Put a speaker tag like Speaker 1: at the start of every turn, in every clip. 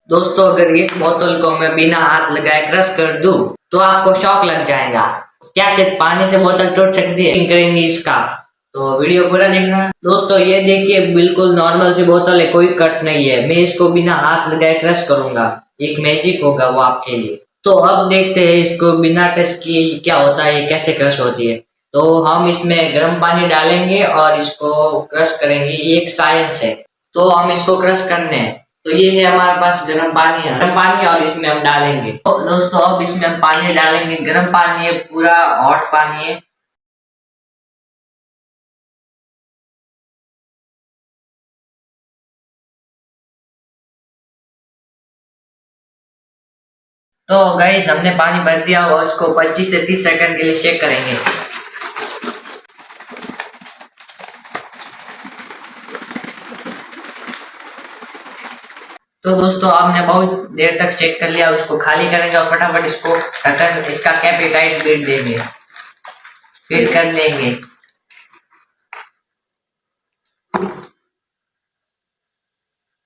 Speaker 1: दोस्तों अगर इस बोतल को मैं बिना हाथ लगाए क्रश कर दूं तो आपको शॉक लग जाएगा। क्या सिर्फ पानी से बोतल टूट सकती है? करेंगे इसका, तो वीडियो पूरा देखना। दोस्तों ये देखिए बिल्कुल नॉर्मल सी बोतल है, कोई कट नहीं है। मैं इसको बिना हाथ लगाए क्रश करूंगा, एक मैजिक होगा वो आपके लिए। तो अब देखते हैं इसको बिना टच किए क्या होता है, कैसे क्रश होती है। तो हम इसमें गर्म पानी डालेंगे और इसको क्रश करेंगे, ये एक साइंस है। तो हम इसको क्रश करने हैं। तो ये है हमारे पास गर्म पानी है, गर्म पानी और इसमें हम डालेंगे। तो दोस्तों अब इसमें हम पानी डालेंगे, गर्म पानी है, पूरा हॉट पानी है। तो गाइस हमने पानी भर दिया और उसको 25 से 30 सेकंड के लिए शेक करेंगे। तो दोस्तों आपने बहुत देर तक चेक कर लिया, उसको खाली करेंगे और फटाफट इसको ढक्कन, इसका कैप टाइट फिट देंगे, फिट कर लेंगे।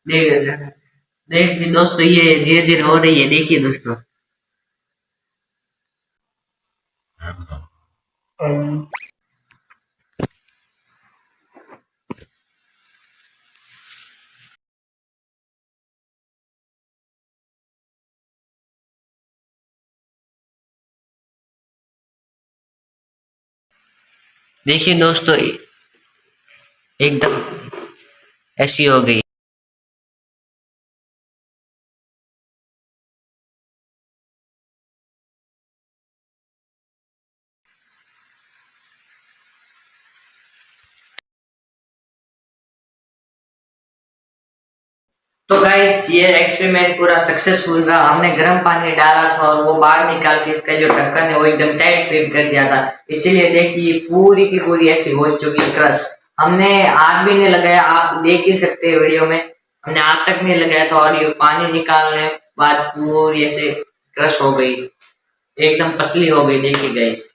Speaker 1: देख देखिए दोस्तों ये धीरे धीरे हो रही है, देखिए दोस्तों। देखिए दोस्तों एकदम ऐसी हो गई। तो गाइस ये एक्सपेरिमेंट पूरा सक्सेसफुल रहा। हमने गर्म पानी डाला था और वो बाहर निकाल के इसका जो ढक्कन है वो एकदम टाइट फिट कर दिया था, इसलिए देखिए पूरी की पूरी ऐसी हो चुकी क्रश। हमने हाथ भी नहीं लगाया, आप देख ही सकते हैं वीडियो में, हमने हाथ तक नहीं लगाया था और ये पानी निकालने बाद पूरी ऐसे क्रश हो गई, एकदम पतली हो गई। देखिए गाइस,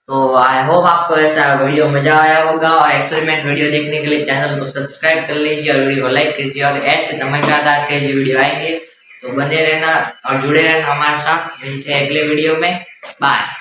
Speaker 1: तो आई होप आपको ऐसा वीडियो मजा आया होगा और एक्सपेरिमेंट वीडियो देखने के लिए चैनल को सब्सक्राइब कर लीजिए और वीडियो को लाइक कीजिए और ऐसे धमाकेदार के वीडियो आएंगे तो बने रहना और जुड़े रहना हमारे साथ। मिलते हैं अगले वीडियो में, बाय।